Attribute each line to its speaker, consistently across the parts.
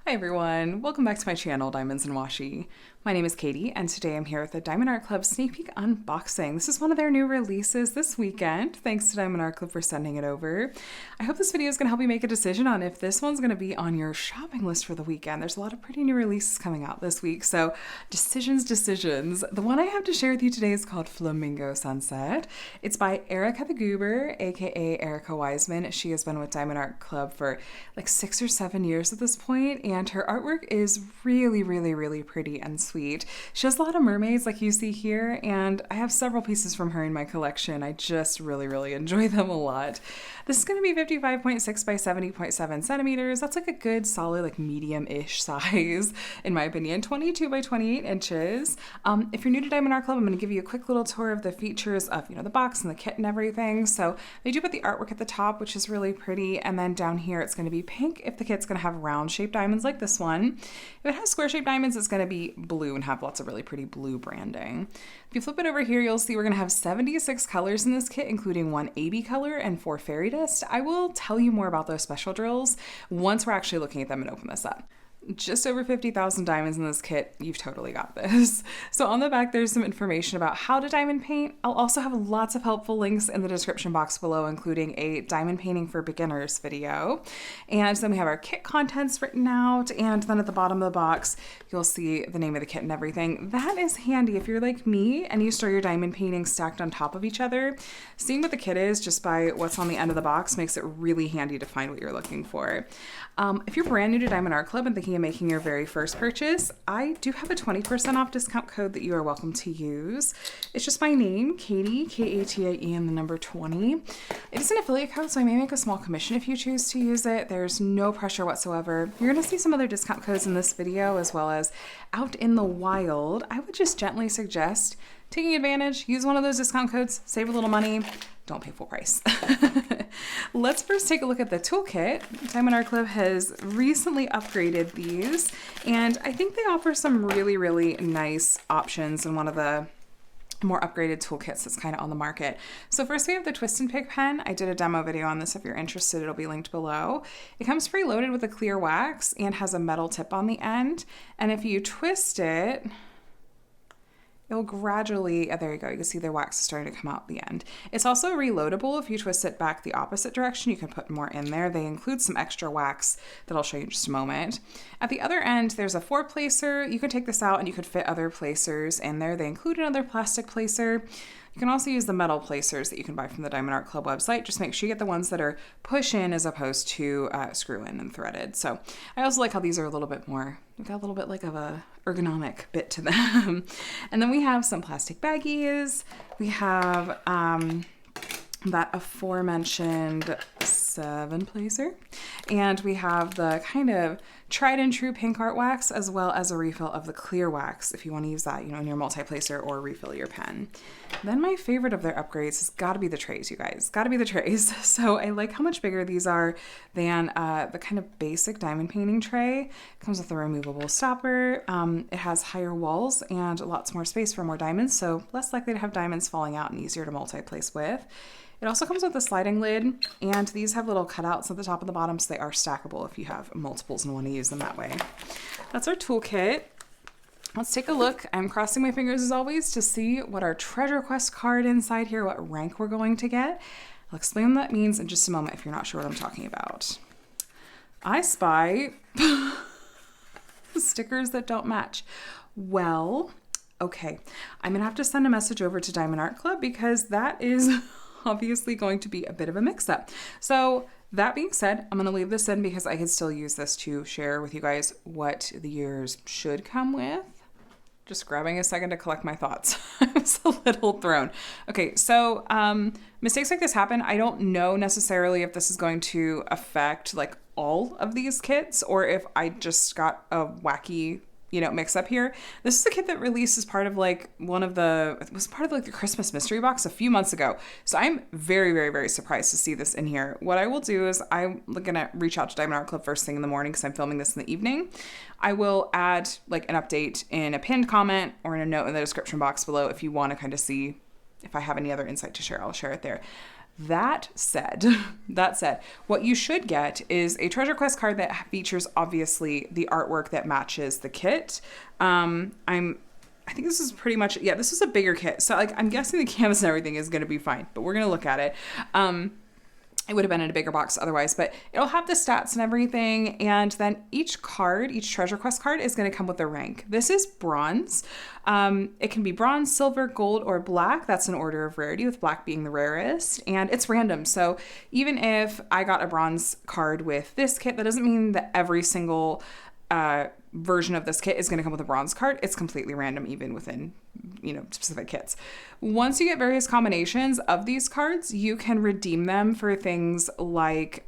Speaker 1: Hi everyone, welcome back to my channel, Diamonds and Washi. My name is Katie, and today I'm here with the Diamond Art Club sneak peek unboxing. This is one of their new releases this weekend. Thanks to Diamond Art Club for sending it over. I hope this video is going to help you make a decision on if this one's going to be on your shopping list for the weekend. There's a lot of pretty new releases coming out this week, so decisions. The one I have to share with you today is called Flamingo Sunset. It's by Erikathegoober, aka Erica Wiseman. She has been with Diamond Art Club for like 6 or 7 years at this point, and her artwork is really pretty and sweet. She has a lot of mermaids like you see here, and I have several pieces from her in my collection. I just really enjoy them a lot. This is going to be 55.6 by 70.7 centimeters. That's like a good solid like medium-ish size in my opinion. 22 by 28 inches. If you're new to Diamond Art Club, I'm going to give you a quick little tour of the features of the box and the kit and everything. So they do put the artwork at the top, which is really pretty, and then down here it's going to be pink if the kit's going to have round shaped diamonds like this one. If it has square shaped diamonds, it's going to be blue and have lots of really pretty blue branding. If you flip it over here, you'll see we're going to have 76 colors in this kit, including 1 AB color and 4 fairy dust. I will tell you more about those special drills once we're actually looking at them and open this up. Just over 50,000 diamonds in this kit. You've totally got this. So on the back, there's some information about how to diamond paint. I'll also have lots of helpful links in the description box below, including a diamond painting for beginners video. And then we have our kit contents written out. And then at the bottom of the box, you'll see the name of the kit and everything. That is handy if you're like me and you store your diamond paintings stacked on top of each other. Seeing what the kit is just by what's on the end of the box makes it really handy to find what you're looking for. If you're brand new to Diamond Art Club and thinking of making your very first purchase, I do have a 20% off discount code that you are welcome to use. It's just my name, Katie, K-A-T-I-E, and the number 20. It is an affiliate code, so I may make a small commission if you choose to use it. There's no pressure whatsoever. You're going to see some other discount codes in this video as well as out in the wild. I would just gently suggest taking advantage, use one of those discount codes, save a little money, don't pay full price. Let's first take a look at the toolkit. Diamond Art Club has recently upgraded these, and I think they offer some really nice options in one of the more upgraded toolkits that's kind of on the market. So first we have the Twist and Pick pen. I did a demo video on this. If you're interested, it'll be linked below. It comes preloaded with a clear wax and has a metal tip on the end. And if you twist it, it'll gradually, there you go, you can see the wax is starting to come out the end. It's also reloadable. If you twist it back the opposite direction, you can put more in there. They include some extra wax that I'll show you in just a moment. At the other end, there's a 4-placer. You can take this out and you could fit other placers in there. They include another plastic placer. You can also use the metal placers that you can buy from the Diamond Art Club website. Just make sure you get the ones that are push-in as opposed to screw-in and threaded. So I also like how these are a little bit more, they've got a little bit like of a ergonomic bit to them. And then we have some plastic baggies. We have that aforementioned 7-placer. And we have the kind of tried and true pink art wax as well as a refill of the clear wax if you want to use that, in your multi-placer or refill your pen. Then my favorite of their upgrades has got to be the trays, you guys. Got to be the trays. So I like how much bigger these are than the kind of basic diamond painting tray. It comes with a removable stopper. It has higher walls and lots more space for more diamonds, so less likely to have diamonds falling out and easier to multi-place with. It also comes with a sliding lid, and these have little cutouts at the top and the bottom, so they are stackable if you have multiples and want to use them that way. That's our toolkit. Let's take a look. I'm crossing my fingers as always to see what our treasure quest card inside here, what rank we're going to get. I'll explain what that means in just a moment if you're not sure what I'm talking about. I spy stickers that don't match. Well, okay. I'm going to have to send a message over to Diamond Art Club because that is obviously going to be a bit of a mix-up. So that being said, I'm going to leave this in because I could still use this to share with you guys what the years should come with. Just grabbing a second to collect my thoughts. I was a little thrown. Okay, so mistakes like this happen. I don't know necessarily if this is going to affect like all of these kits or if I just got a wacky mix up here. This is a kit that released as part of like it was part of like the Christmas mystery box a few months ago. So I'm very surprised to see this in here. What I will do is I'm gonna reach out to Diamond Art Club first thing in the morning because I'm filming this in the evening. I will add like an update in a pinned comment or in a note in the description box below if you want to kind of see if I have any other insight to share. I'll share it there. That said, what you should get is a treasure quest card that features obviously the artwork that matches the kit. I think this is pretty much, yeah, this is a bigger kit. So like, I'm guessing the canvas and everything is going to be fine, but we're going to look at it. It would have been in a bigger box otherwise, but it'll have the stats and everything. And then each card, each treasure quest card is going to come with a rank. This is bronze. It can be bronze, silver, gold, or black. That's an order of rarity, with black being the rarest. And it's random. So even if I got a bronze card with this kit, that doesn't mean that every single version of this kit is going to come with a bronze card. It's completely random, even within, specific kits. Once you get various combinations of these cards, you can redeem them for things like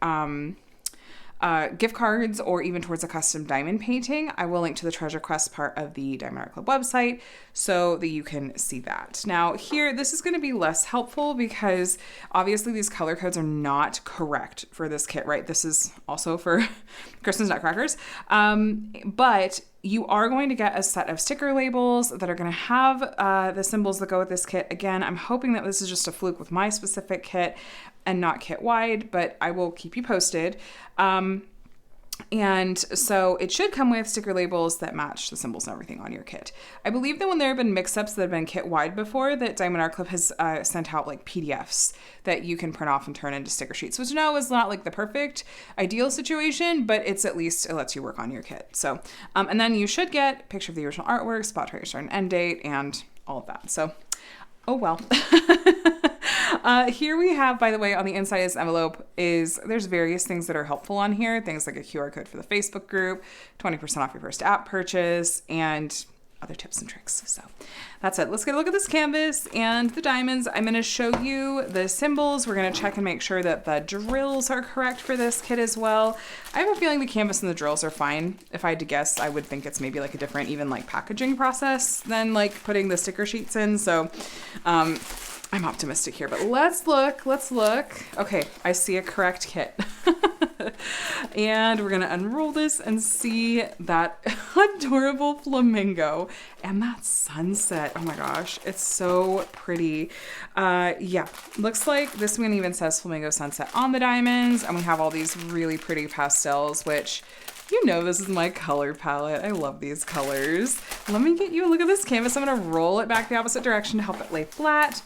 Speaker 1: gift cards, or even towards a custom diamond painting. I will link to the treasure quest part of the Diamond Art Club website so that you can see that. Now here, this is going to be less helpful because obviously these color codes are not correct for this kit, right? This is also for Christmas Nutcrackers. But you are going to get a set of sticker labels that are going to have the symbols that go with this kit. Again, I'm hoping that this is just a fluke with my specific kit and not kit wide, but I will keep you posted. And so it should come with sticker labels that match the symbols and everything on your kit. I believe that when there have been mix-ups that have been kit wide before, that Diamond Art Club has sent out like PDFs that you can print off and turn into sticker sheets, which no is not like the perfect ideal situation, but it's at least, it lets you work on your kit. So, and then you should get a picture of the original artwork, spot trace, start and end date, and all of that. So, oh well. Here we have, by the way, on the inside of this envelope there's various things that are helpful on here. Things like a QR code for the Facebook group, 20% off your first app purchase, and other tips and tricks. So that's it. Let's get a look at this canvas and the diamonds. I'm going to show you the symbols. We're going to check and make sure that the drills are correct for this kit as well. I have a feeling the canvas and the drills are fine. If I had to guess, I would think it's maybe like a different, even like packaging process than like putting the sticker sheets in. So, I'm optimistic here, but let's look. Okay, I see a correct kit. And we're gonna unroll this and see that adorable flamingo and that sunset. Oh my gosh, it's so pretty. Yeah, looks like this one even says Flamingo Sunset on the diamonds, and we have all these really pretty pastels, which this is my color palette. I love these colors. Let me get you a look at this canvas. I'm gonna roll it back the opposite direction to help it lay flat.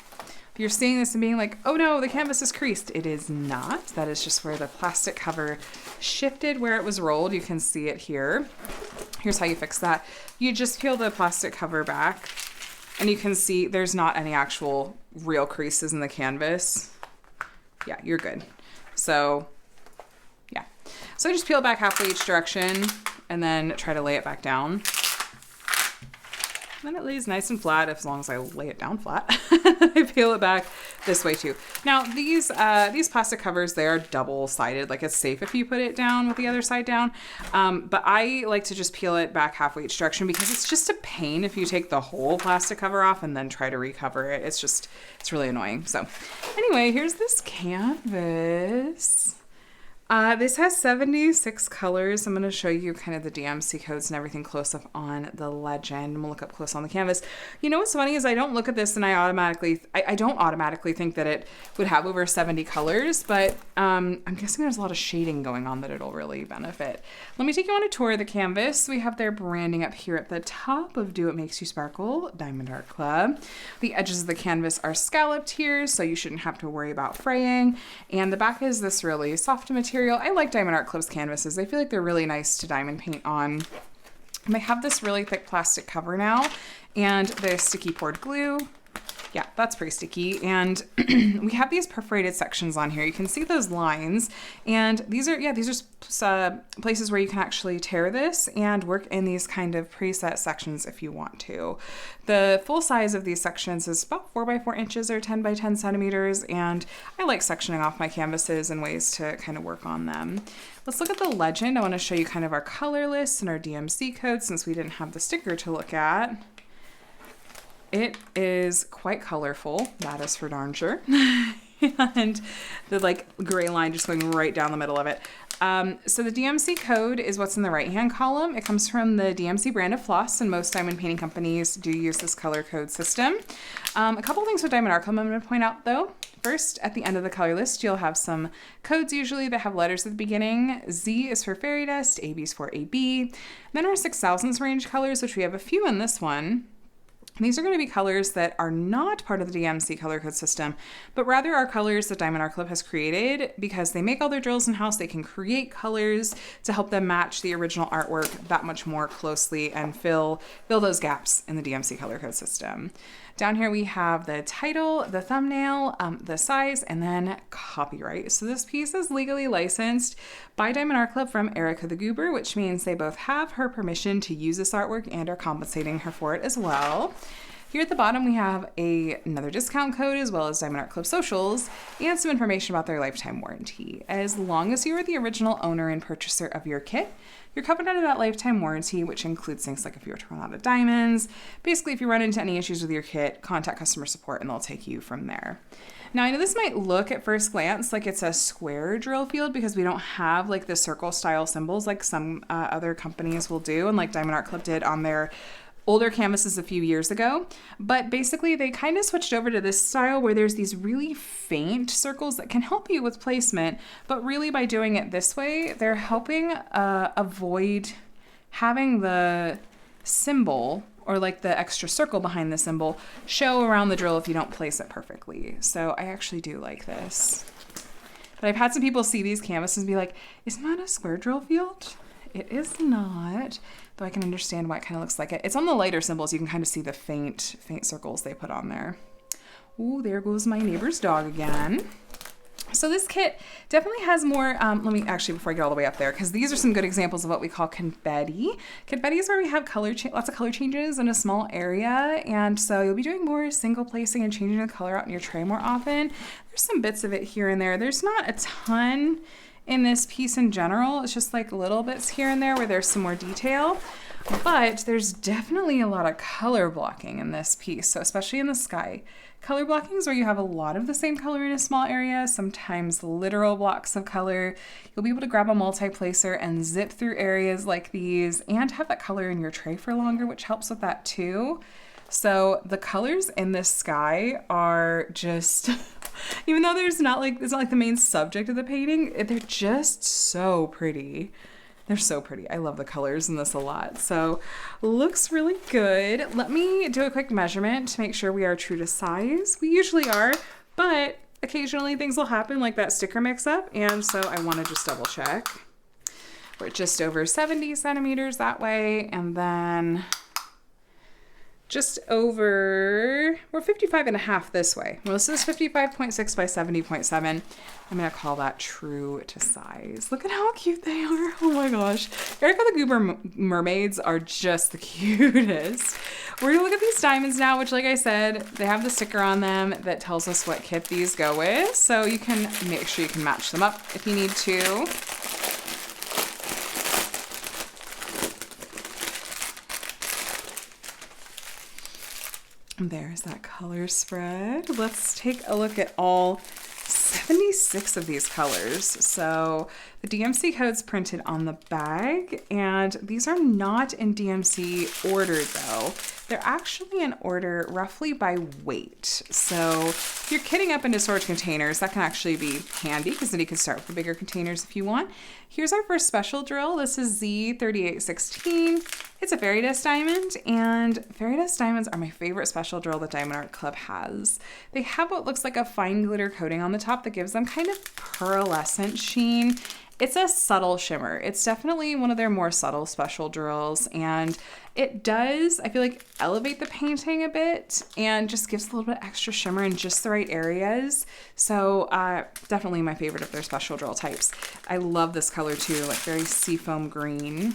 Speaker 1: If you're seeing this and being like, oh no, the canvas is creased, it is not. That is just where the plastic cover shifted where it was rolled. You can see it here. Here's how you fix that. You just peel the plastic cover back and you can see there's not any actual real creases in the canvas. Yeah, you're good. So yeah. So just peel it back halfway each direction and then try to lay it back down. Then it lays nice and flat as long as I lay it down flat. I peel it back this way too. Now these plastic covers, they are double-sided. Like it's safe if you put it down with the other side down. But I like to just peel it back halfway each direction because it's just a pain if you take the whole plastic cover off and then try to recover it. It's really annoying. So anyway, here's this canvas. This has 76 colors. I'm going to show you kind of the DMC codes and everything close up on the legend. I'm going to look up close on the canvas. You know what's funny is I don't look at this and I don't automatically think that it would have over 70 colors, but I'm guessing there's a lot of shading going on that it'll really benefit. Let me take you on a tour of the canvas. We have their branding up here at the top of Do What Makes You Sparkle, Diamond Art Club. The edges of the canvas are scalloped here, so you shouldn't have to worry about fraying. And the back is this really soft material. I like Diamond Art Club's canvases. I feel like they're really nice to diamond paint on. And they have this really thick plastic cover now, and the sticky poured glue. Yeah, that's pretty sticky. And we have these perforated sections on here. You can see those lines. And these are places where you can actually tear this and work in these kind of preset sections if you want to. The full size of these sections is about 4 by 4 inches or 10 by 10 centimeters. And I like sectioning off my canvases and ways to kind of work on them. Let's look at the legend. I want to show you kind of our color lists and our DMC codes since we didn't have the sticker to look at. It is quite colorful, that is for darn sure. And the like gray line just going right down the middle of it. So the DMC code is what's in the right-hand column. It comes from the DMC brand of floss, and most diamond painting companies do use this color code system. A couple things with Diamond Art Club I'm going to point out, though. First, at the end of the color list, you'll have some codes usually that have letters at the beginning. Z is for fairy dust, AB is for AB. Then our 6000s range colors, which we have a few in this one. These are going to be colors that are not part of the DMC color code system, but rather are colors that Diamond Art Club has created because they make all their drills in-house. They can create colors to help them match the original artwork that much more closely and fill those gaps in the DMC color code system. Down here we have the title, the thumbnail, the size, and then copyright. So this piece is legally licensed by Diamond Art Club from Erikathegoober, which means they both have her permission to use this artwork and are compensating her for it as well. Here at the bottom we have another discount code as well as Diamond Art Club socials and some information about their lifetime warranty. As long as you are the original owner and purchaser of your kit, you're covered under that lifetime warranty, which includes things like if you were to run out of diamonds. Basically, if you run into any issues with your kit, contact customer support and they'll take you from there. Now, I know this might look at first glance like it's a square drill field because we don't have like the circle style symbols like some other companies will do and like Diamond Art Club did on their older canvases a few years ago, but basically they kind of switched over to this style where there's these really faint circles that can help you with placement, but really by doing it this way, they're helping avoid having the symbol or like the extra circle behind the symbol show around the drill if you don't place it perfectly. So I actually do like this. But I've had some people see these canvases and be like, isn't that a square drill field? It is not, though I can understand why it kind of looks like it. It's on the lighter symbols. You can kind of see the faint circles they put on there. Ooh, there goes my neighbor's dog again. So this kit definitely has more, let me actually, before I get all the way up there, because these are some good examples of what we call confetti. Confetti is where we have lots of color changes in a small area, and so you'll be doing more single placing and changing the color out in your tray more often. There's some bits of it here and there. There's not a ton in this piece in general. It's just like little bits here and there where there's some more detail, but there's definitely a lot of color blocking in this piece. So especially in the sky, color blocking is where you have a lot of the same color in a small area, sometimes literal blocks of color. You'll be able to grab a multi-placer and zip through areas like these and have that color in your tray for longer, which helps with that too. So the colors in this sky are just, even though it's not like the main subject of the painting, they're just so pretty. They're so pretty. I love the colors in this a lot. So looks really good. Let me do a quick measurement to make sure we are true to size. We usually are, but occasionally things will happen like that sticker mix up. And so I want to just double check. We're just over 70 centimeters that way. And then just over, we're 55.5 this way. Well, this is 55.6 by 70.7. I'm gonna call that true to size. Look at how cute they are. Oh my gosh. Erikathegoober mermaids are just the cutest. We're gonna look at these diamonds now, which like I said, they have the sticker on them that tells us what kit these go with. So you can make sure you can match them up if you need to. There's that color spread. Let's take a look at all 76 of these colors. So the DMC code's printed on the bag, and these are not in DMC order though. They're actually in order roughly by weight. So if you're kitting up into storage containers, that can actually be handy because then you can start with the bigger containers if you want. Here's our first special drill. This is Z3816. It's a fairy dust diamond, and fairy dust diamonds are my favorite special drill that Diamond Art Club has. They have what looks like a fine glitter coating on the top that gives them kind of pearlescent sheen. It's a subtle shimmer. It's definitely one of their more subtle special drills, and it does, I feel like, elevate the painting a bit and just gives a little bit extra shimmer in just the right areas. So definitely my favorite of their special drill types. I love this color too, like very seafoam green.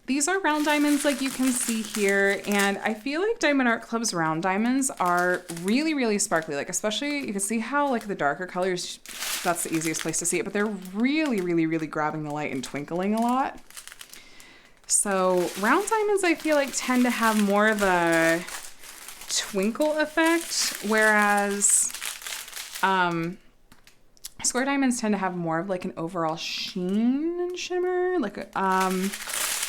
Speaker 1: These are round diamonds like you can see here, and I feel like Diamond Art Club's round diamonds are really, really sparkly. Like especially, you can see how like the darker colors, that's the easiest place to see it, but they're really, really, really grabbing the light and twinkling a lot. So round diamonds I feel like tend to have more of a twinkle effect, whereas square diamonds tend to have more of like an overall sheen and shimmer. Like,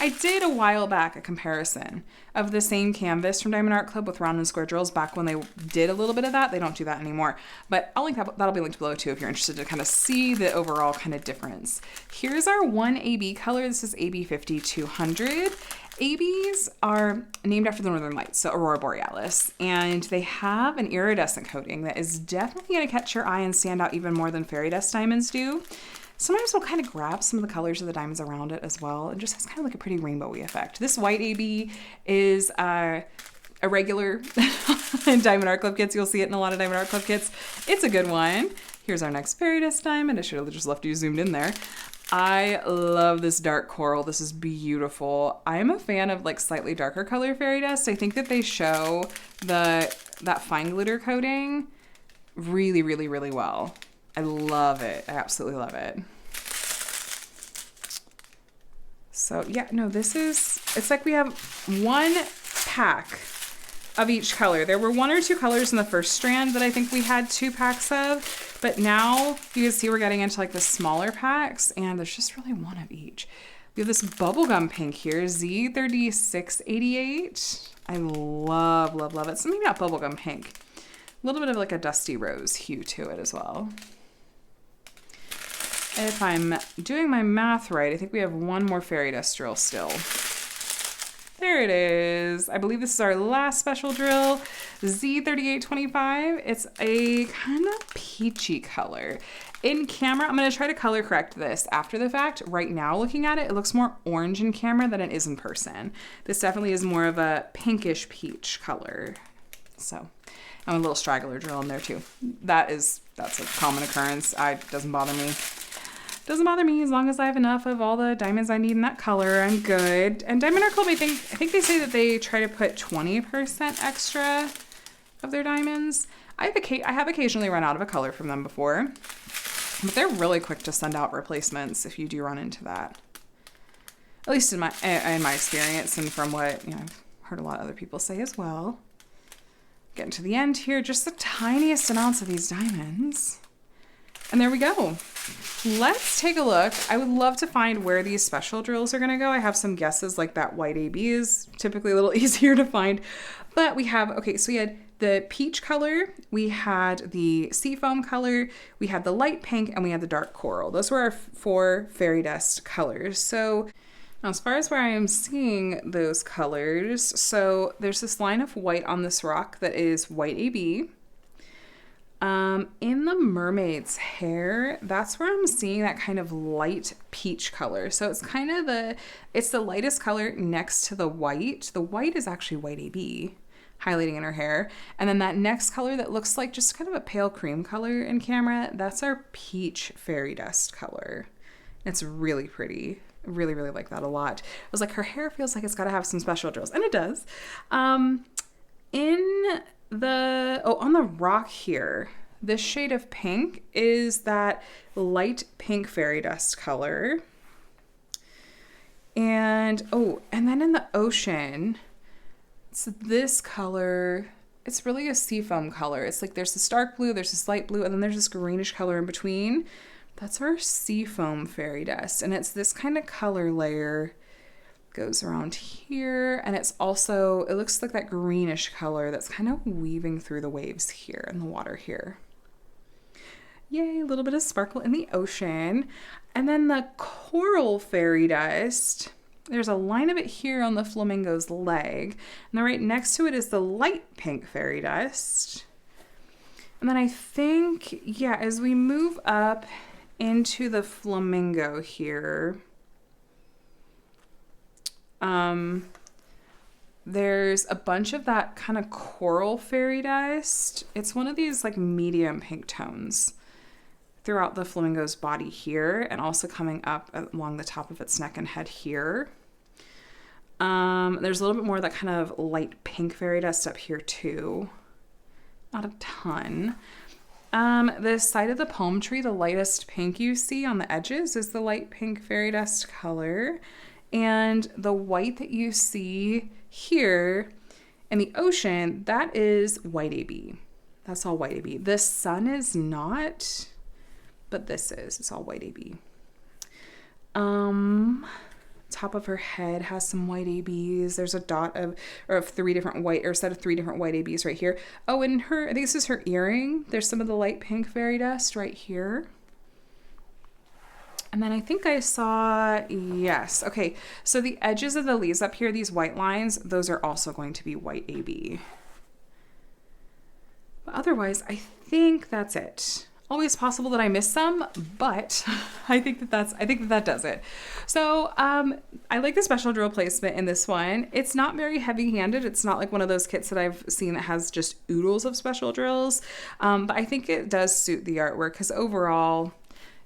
Speaker 1: I did a while back a comparison of the same canvas from Diamond Art Club with round and square drills back when they did a little bit of that. They don't do that anymore, but I'll link that. That'll be linked below too if you're interested to kind of see the overall kind of difference. Here's our one AB color. This is AB 5200. ABs are named after the Northern Lights, so Aurora Borealis, and they have an iridescent coating that is definitely going to catch your eye and stand out even more than fairy dust diamonds do. Sometimes we'll kind of grab some of the colors of the diamonds around it as well. It just has kind of like a pretty rainbowy effect. This white AB is a regular in Diamond Art Club kits. You'll see it in a lot of Diamond Art Club kits. It's a good one. Here's our next fairy dust diamond. I should have just left you zoomed in there. I love this dark coral. This is beautiful. I'm a fan of like slightly darker color fairy dust. I think that they show that fine glitter coating really, really, really well. I love it. I absolutely love it. So yeah, no, it's like we have one pack of each color. There were one or two colors in the first strand that I think we had 2 packs of, but now you can see we're getting into like the smaller packs and there's just really one of each. We have this bubblegum pink here, Z3688. I love, love, love it. So maybe not bubblegum pink. A little bit of like a dusty rose hue to it as well. If I'm doing my math right, I think we have one more fairy dust drill still. There it is. I believe this is our last special drill, Z3825. It's a kind of peachy color. In camera, I'm going to try to color correct this after the fact. Right now, looking at it, it looks more orange in camera than it is in person. This definitely is more of a pinkish peach color. So, and a little straggler drill in there too. That's a common occurrence. Doesn't bother me. Doesn't bother me as long as I have enough of all the diamonds I need in that color. I'm good. And Diamond Art Club, I think they say that they try to put 20% extra of their diamonds. I have occasionally run out of a color from them before, but they're really quick to send out replacements if you do run into that. At least in my experience and from what I've heard a lot of other people say as well. Getting to the end here, just the tiniest amounts of these diamonds. And there we go. Let's take a look. I would love to find where these special drills are going to go. I have some guesses, like that white AB is typically a little easier to find. But we have, okay, so we had the peach color, we had the seafoam color, we had the light pink, and we had the dark coral. Those were our 4 fairy dust colors. So now as far as where I am seeing those colors, so there's this line of white on this rock that is white AB. In the mermaid's hair, that's where I'm seeing that kind of light peach color. So it's kind of it's the lightest color next to the white. The white is actually white AB, highlighting in her hair. And then that next color that looks like just kind of a pale cream color in camera, that's our peach fairy dust color. It's really pretty. I really, really like that a lot. I was like, her hair feels like it's got to have some special drills, and it does. On the rock here, this shade of pink is that light pink fairy dust color. And then in the ocean, it's this color. It's really a seafoam color. It's like there's this dark blue, there's this light blue, and then there's this greenish color in between. That's our seafoam fairy dust. And it's this kind of color layer. Goes around here, and it looks like that greenish color that's kind of weaving through the waves here in the water here. Yay, a little bit of sparkle in the ocean. And then the coral fairy dust, there's a line of it here on the flamingo's leg, and then right next to it is the light pink fairy dust. And then I think, yeah, as we move up into the flamingo here, there's a bunch of that kind of coral fairy dust. It's one of these like medium pink tones throughout the flamingo's body here, and also coming up along the top of its neck and head here. There's a little bit more of that kind of light pink fairy dust up here too. Not a ton. The side of the palm tree, the lightest pink you see on the edges is the light pink fairy dust color. And the white that you see here in the ocean, that is white AB. That's all white AB. The sun is not but it's all white AB. Top of her head has some white ABs. There's a dot of three different white, or a set of 3 different white ABs right here. Oh, and I think this is her earring. There's some of the light pink fairy dust right here. And then I think I saw, yes. Okay, so the edges of the leaves up here, these white lines, those are also going to be white AB. But otherwise, I think that's it. Always possible that I missed some, but I think that does it. So I like the special drill placement in this one. It's not very heavy-handed. It's not like one of those kits that I've seen that has just oodles of special drills. But I think it does suit the artwork because overall,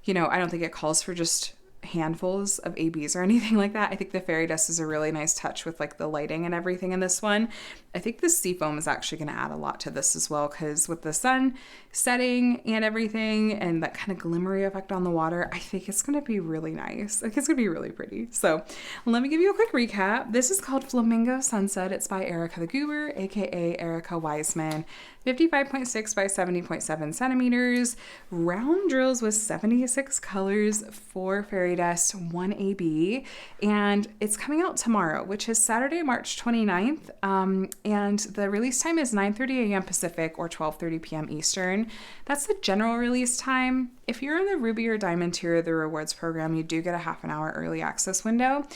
Speaker 1: I don't think it calls for just handfuls of ABs or anything like that. I think the fairy dust is a really nice touch with like the lighting and everything in this one. I think the sea foam is actually going to add a lot to this as well, because with the sun setting and everything and that kind of glimmery effect on the water, I think it's going to be really nice. Like, it's going to be really pretty. So let me give you a quick recap. This is called Flamingo Sunset. It's by Erikathegoober, aka Erica Wiseman. 55.6 by 70.7 centimeters, round drills with 76 colors, 4 fairy dust, 1 AB, and it's coming out tomorrow, which is Saturday, March 29th, and the release time is 9:30 a.m. Pacific or 12:30 p.m. Eastern. That's the general release time. If you're in the Ruby or Diamond tier of the rewards program, you do get a half an hour early access window.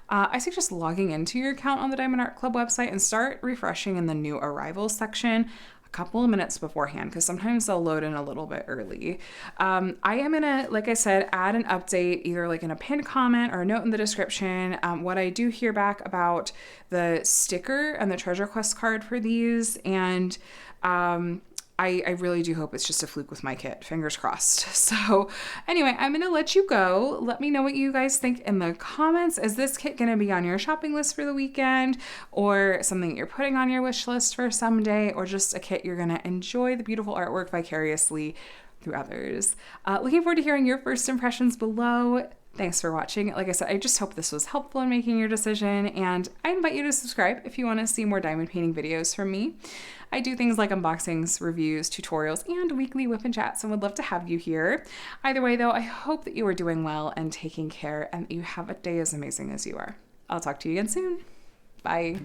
Speaker 1: I suggest logging into your account on the Diamond Art Club website and start refreshing in the new arrivals section couple of minutes beforehand, because sometimes they'll load in a little bit early. I am gonna, like I said, add an update either like in a pinned comment or a note in the description. What I do hear back about the sticker and the treasure quest card for these, and I really do hope it's just a fluke with my kit. Fingers crossed. So anyway, I'm going to let you go. Let me know what you guys think in the comments. Is this kit going to be on your shopping list for the weekend, or something that you're putting on your wish list for someday, or just a kit you're going to enjoy the beautiful artwork vicariously through others? Looking forward to hearing your first impressions below. Thanks for watching. Like I said, I just hope this was helpful in making your decision, and I invite you to subscribe if you want to see more diamond painting videos from me. I do things like unboxings, reviews, tutorials, and weekly whip and chats, and would love to have you here. Either way, though, I hope that you are doing well and taking care, and that you have a day as amazing as you are. I'll talk to you again soon. Bye.